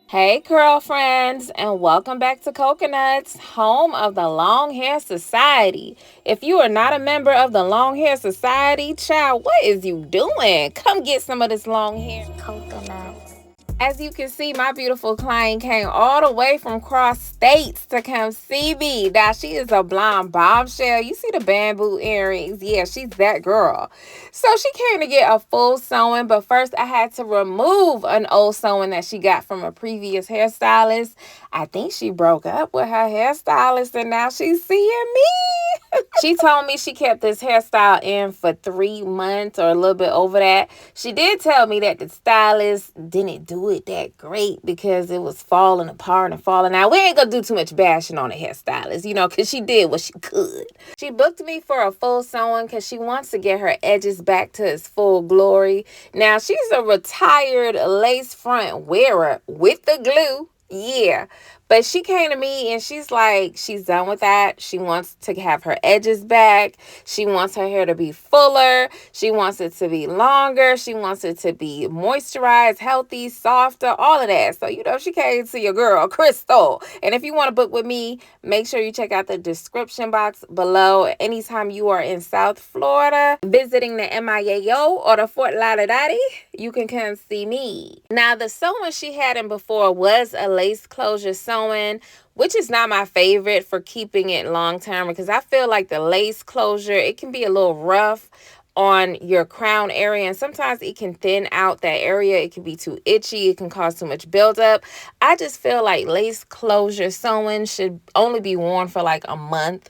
Hey, curl friends, and welcome back to Coconuts, home of the Long Hair Society. If you are not a member of the Long Hair Society, child, what is you doing? Come get some of this long hair. Coconuts. As you can see, my beautiful client came all the way from cross states to come see me. Now, she is a blonde bombshell. You see the bamboo earrings? Yeah, she's that girl. So she came to get a full sewing, but first I had to remove an old sewing that she got from a previous hairstylist. I think she broke up with her hairstylist and now she's seeing me. She told me she kept this hairstyle in for 3 months or a little bit over that. She did tell me that the stylist didn't do it that great because it was falling apart and falling out. We ain't gonna do too much bashing on the hairstylist, because she did what she could. She booked me for a full sewing because she wants to get her edges back to its full glory. Now, she's a retired lace front wearer with the glue. Yeah. But she came to me and she's like, she's done with that. She wants to have her edges back. She wants her hair to be fuller. She wants it to be longer. She wants it to be moisturized, healthy, softer, all of that. So, she came to your girl, Crystal. And if you want to book with me, make sure you check out the description box below. Anytime you are in South Florida, visiting the MIAO or the Fort Lauderdale, you can come see me. Now, the sewing she had in before was a lace closure sewing, which is not my favorite for keeping it long term because I feel like the lace closure, it can be a little rough on your crown area, and sometimes it can thin out that area. It can be too itchy. It can cause too much buildup. I just feel like lace closure sewing should only be worn for like a month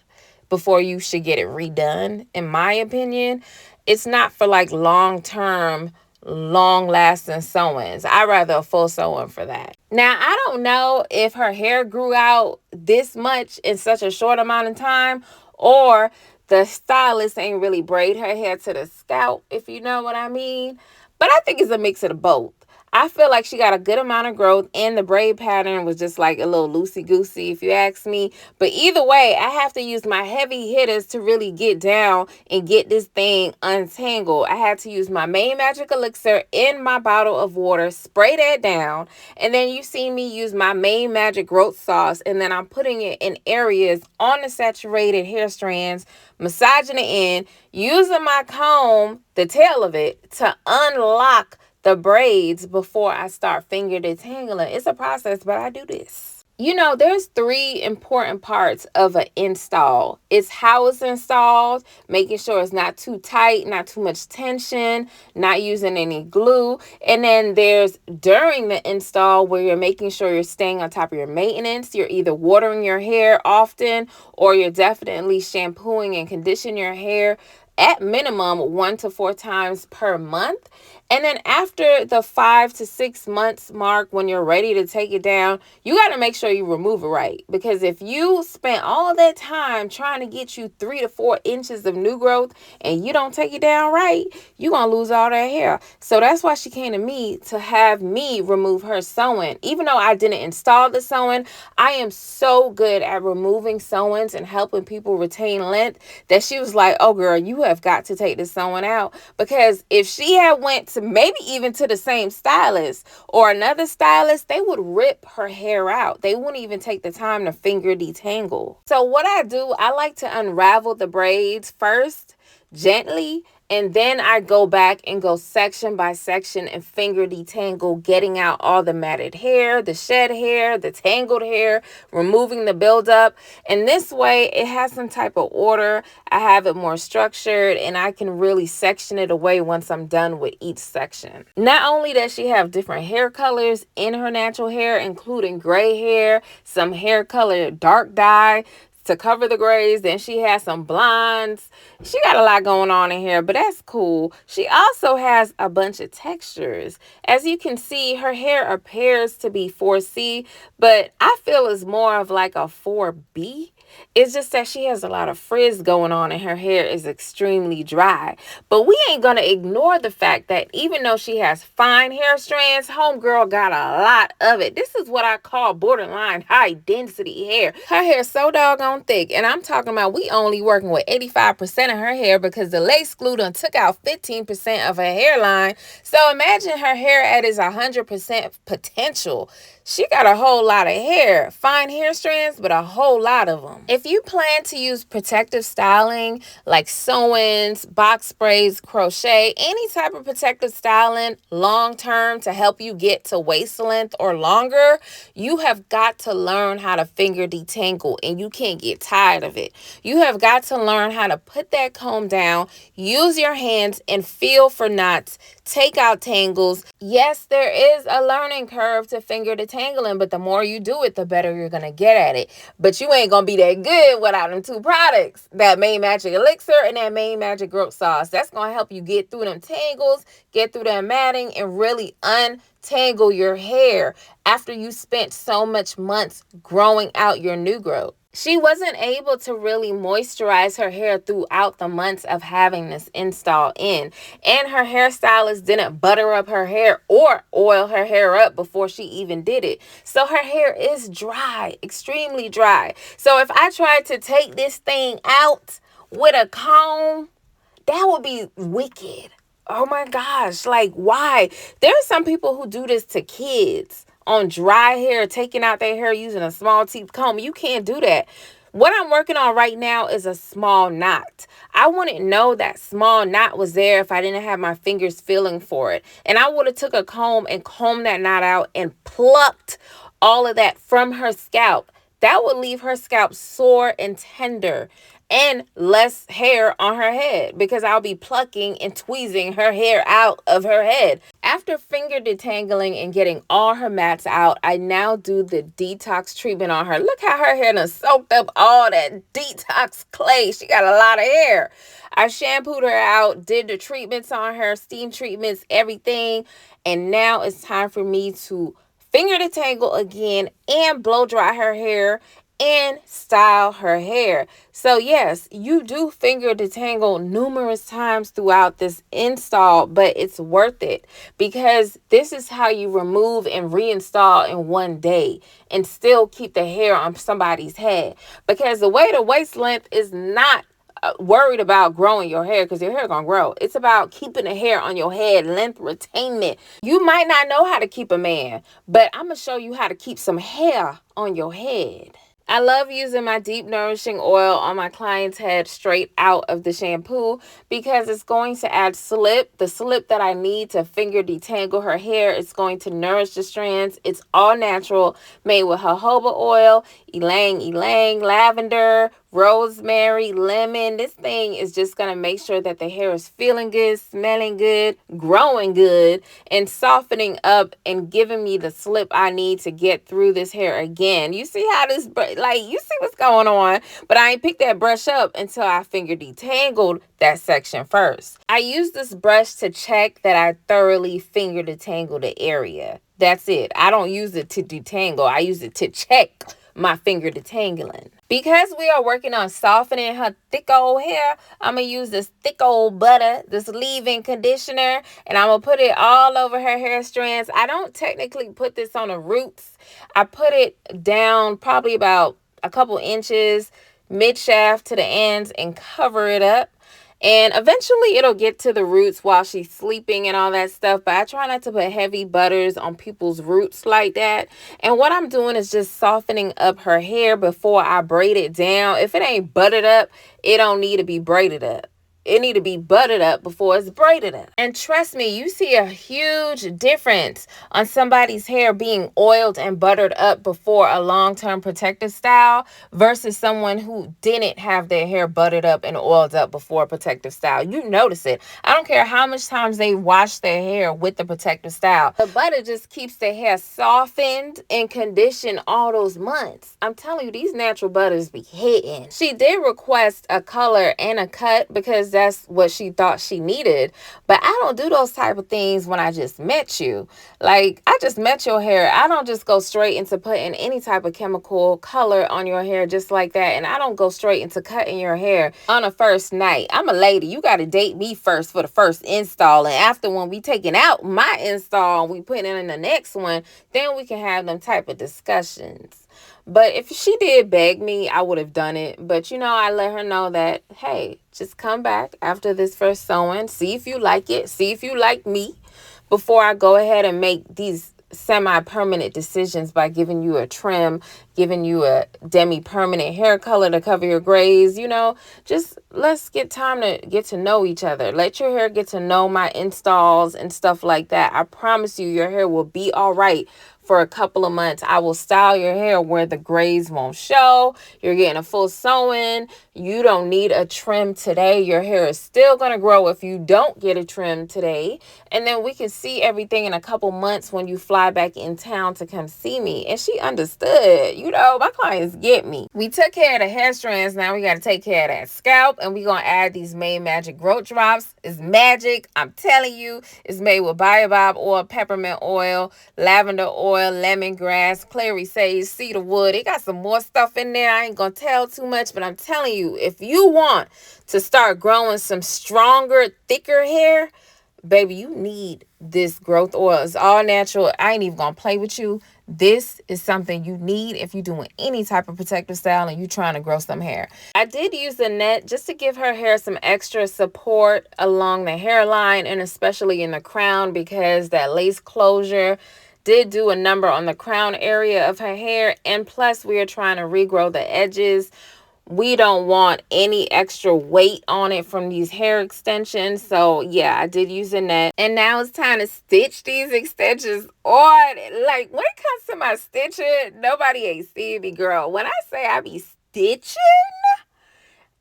before you should get it redone, in my opinion. It's not for like long-term, long-lasting sewings. I'd rather a full sewing for that. Now, I don't know if her hair grew out this much in such a short amount of time, or the stylist ain't really braid her hair to the scalp, if you know what I mean. But I think it's a mix of the both. I feel like she got a good amount of growth and the braid pattern was just like a little loosey-goosey if you ask me. But either way, I have to use my heavy hitters to really get down and get this thing untangled. I had to use my main magic elixir in my bottle of water, spray that down, and then you see me use my main magic growth sauce, and then I'm putting it in areas on the saturated hair strands, massaging it in, using my comb, the tail of it, to unlock the braids before I start finger detangling. It's a process, but I do this. There's three important parts of an install. It's how it's installed, making sure it's not too tight, not too much tension, not using any glue. And then there's during the install where you're making sure you're staying on top of your maintenance. You're either watering your hair often or you're definitely shampooing and conditioning your hair at minimum 1 to 4 times per month. And then after the 5 to 6 months mark, when you're ready to take it down, you got to make sure you remove it right. Because if you spent all that time trying to get you 3 to 4 inches of new growth and you don't take it down right, you're going to lose all that hair. So that's why she came to me to have me remove her sewing. Even though I didn't install the sewing, I am so good at removing sewings and helping people retain length that she was like, oh girl, you have got to take this sewing out. Because if she had went to maybe even to the same stylist or another stylist, they would rip her hair out. They wouldn't even take the time to finger detangle. So what I do, I like to unravel the braids first, gently, and then I go back and go section by section and finger detangle, getting out all the matted hair, the shed hair, the tangled hair, removing the buildup. And this way it has some type of order. I have it more structured and I can really section it away once I'm done with each section. Not only does she have different hair colors in her natural hair, including gray hair, some hair color dark dye to cover the grays. Then she has some blondes. She got a lot going on in here, but that's cool. She also has a bunch of textures. As you can see, her hair appears to be 4C, but I feel it's more of like a 4B. It's just that she has a lot of frizz going on and her hair is extremely dry. But we ain't going to ignore the fact that even though she has fine hair strands, homegirl got a lot of it. This is what I call borderline high density hair. Her hair is so doggone thick, and I'm talking about we only working with 85% of her hair because the lace glue done took out 15% of her hairline. So imagine her hair at its 100% potential. She got a whole lot of hair, fine hair strands, but a whole lot of them. If you plan to use protective styling like sew-ins, box braids, crochet, any type of protective styling long term to help you get to waist length or longer, you have got to learn how to finger detangle, and you can't get tired of it. You have got to learn how to put that comb down, use your hands and feel for knots, take out tangles. Yes, there is a learning curve to finger detangling, but the more you do it, the better you're going to get at it. But you ain't going to be that good without them two products, that Main Magic Elixir and that Main Magic Growth Sauce. That's going to help you get through them tangles, get through that matting, and really untangle your hair after you spent so much months growing out your new growth. She wasn't able to really moisturize her hair throughout the months of having this install in. And her hairstylist didn't butter up her hair or oil her hair up before she even did it. So her hair is dry, extremely dry. So if I tried to take this thing out with a comb, that would be wicked. Oh my gosh, like why? There are some people who do this to kids on dry hair, taking out their hair using a small teeth comb. You can't do that. What I'm working on right now is a small knot. I wouldn't know that small knot was there if I didn't have my fingers feeling for it. And I would have took a comb and combed that knot out and plucked all of that from her scalp. That would leave her scalp sore and tender and less hair on her head because I'll be plucking and tweezing her hair out of her head. After finger detangling and getting all her mats out, I now do the detox treatment on her. Look how her hair done soaked up all that detox clay. She got a lot of hair. I shampooed her out, did the treatments on her, steam treatments, everything. And now it's time for me to finger detangle again and blow dry her hair and style her hair. So yes, you do finger detangle numerous times throughout this install, but it's worth it because this is how you remove and reinstall in one day and still keep the hair on somebody's head. Because the way to waist length is not worried about growing your hair, because your hair gonna grow. It's about keeping the hair on your head, length retainment. You might not know how to keep a man, but I'm gonna show you how to keep some hair on your head. I love using my deep nourishing oil on my client's head straight out of the shampoo because it's going to add slip, the slip that I need to finger detangle her hair. It's going to nourish the strands. It's all natural, made with jojoba oil, ylang ylang, lavender, rosemary, lemon. This thing is just going to make sure that the hair is feeling good, smelling good, growing good, and softening up and giving me the slip I need to get through this hair again. You see how this, you see what's going on, but I ain't picked that brush up until I finger detangled that section first. I use this brush to check that I thoroughly finger detangle the area. That's it. I don't use it to detangle. I use it to check my finger detangling. Because we are working on softening her thick old hair, I'm going to use this thick old butter, this leave-in conditioner, and I'm going to put it all over her hair strands. I don't technically put this on the roots. I put it down probably about a couple inches mid-shaft to the ends and cover it up. And eventually it'll get to the roots while she's sleeping and all that stuff. But I try not to put heavy butters on people's roots like that. And what I'm doing is just softening up her hair before I braid it down. If it ain't buttered up, it don't need to be braided up. It need to be buttered up before it's braided up. And trust me, you see a huge difference on somebody's hair being oiled and buttered up before a long-term protective style versus someone who didn't have their hair buttered up and oiled up before a protective style. You notice it. I don't care how much times they wash their hair with the protective style. The butter just keeps the hair softened and conditioned all those months. I'm telling you, these natural butters be hitting. She did request a color and a cut because that's what she thought she needed. But I don't do those type of things when I just met you. Like, I just met your hair. I don't just go straight into putting any type of chemical color on your hair just like that. And I don't go straight into cutting your hair on a first night. I'm a lady. You got to date me first for the first install. And after when we taking out my install and we putting in the next one, then we can have them type of discussions. But if she did beg me, I would have done it. But, you know, I let her know that, hey, just come back after this first sewing. See if you like it. See if you like me before I go ahead and make these semi-permanent decisions by giving you a trim, giving you a demi-permanent hair color to cover your grays. Just let's get time to get to know each other. Let your hair get to know my installs and stuff like that. I promise you, your hair will be all right for a couple of months. I will style your hair where the grays won't show. You're getting a full sew-in. You don't need a trim today. Your hair is still going to grow if you don't get a trim today. And then we can see everything in a couple months when you fly back in town to come see me. And she understood. My clients get me. We took care of the hair strands. Now we got to take care of that scalp. And we're going to add these Made Magic Growth Drops. It's magic. I'm telling you. It's made with baobab oil, peppermint oil, lavender oil, lemongrass, clary sage, cedar wood. It got some more stuff in there. I ain't going to tell too much, but I'm telling you, if you want to start growing some stronger, thicker hair, baby, you need this growth oil. It's all natural. I ain't even gonna play with you. This is something you need if you're doing any type of protective style and you're trying to grow some hair. I did use the net just to give her hair some extra support along the hairline and especially in the crown, because that lace closure did do a number on the crown area of her hair. And plus, we are trying to regrow the edges. We don't want any extra weight on it from these hair extensions. So yeah, I did use a net. And now it's time to stitch these extensions on. Like, when it comes to my stitching, nobody ain't seen me, girl. When I say I be stitching,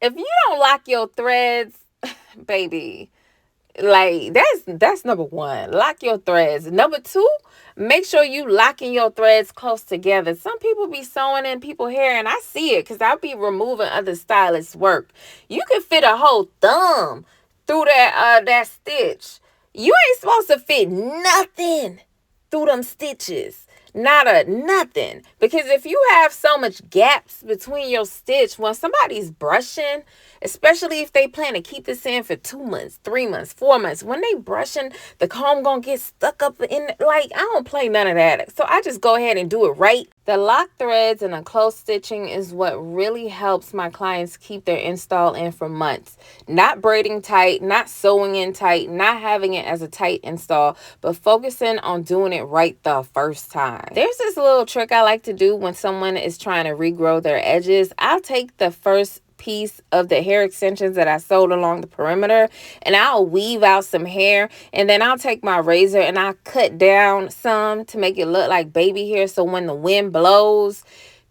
if you don't lock your threads, baby, like, that's number one. Lock your threads. Number two, make sure you locking your threads close together. Some people be sewing in people's hair, and I see it because I'll be removing other stylists' work. You can fit a whole thumb through that stitch. You ain't supposed to fit nothing through them stitches. Nothing. Because if you have so much gaps between your stitch, when somebody's brushing, especially if they plan to keep this in for 2 months, 3 months, 4 months, when they brushing, the comb gonna get stuck up in, like, I don't play none of that. So I just go ahead and do it right. The lock threads and the close stitching is what really helps my clients keep their install in for months. Not braiding tight, not sewing in tight, not having it as a tight install, but focusing on doing it right the first time. There's this little trick I like to do when someone is trying to regrow their edges. I'll take the first piece of the hair extensions that I sewed along the perimeter and I'll weave out some hair, and then I'll take my razor and I'll cut down some to make it look like baby hair, so when the wind blows,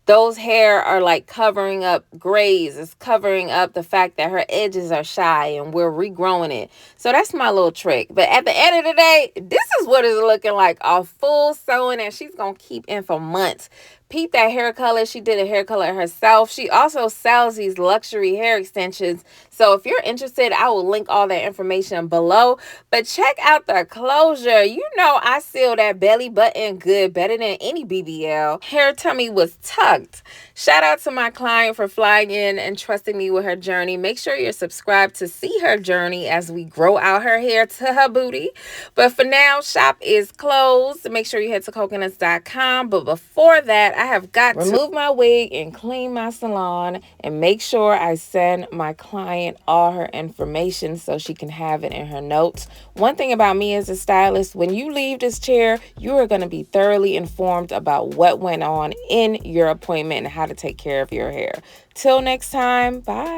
those hair are like covering up grays. It's covering up the fact that her edges are shy and we're regrowing it. So that's my little trick. But at the end of the day, this is what it's looking like. A full sewing, and she's going to keep in for months. Peep that hair color. She did a hair color herself. She also sells these luxury hair extensions. So if you're interested, I will link all that information below. But check out the closure. I seal that belly button good, better than any BBL. Hair tummy was tucked. Shout out to my client for flying in and trusting me with her journey. Make sure you're subscribed to see her journey as we grow out her hair to her booty. But for now, shop is closed. Make sure you head to coconuts.com. But before that, I have got to remove my wig and clean my salon and make sure I send my client all her information so she can have it in her notes. One thing about me as a stylist, when you leave this chair, you are going to be thoroughly informed about what went on in your appointment and how to take care of your hair. Till next time, bye.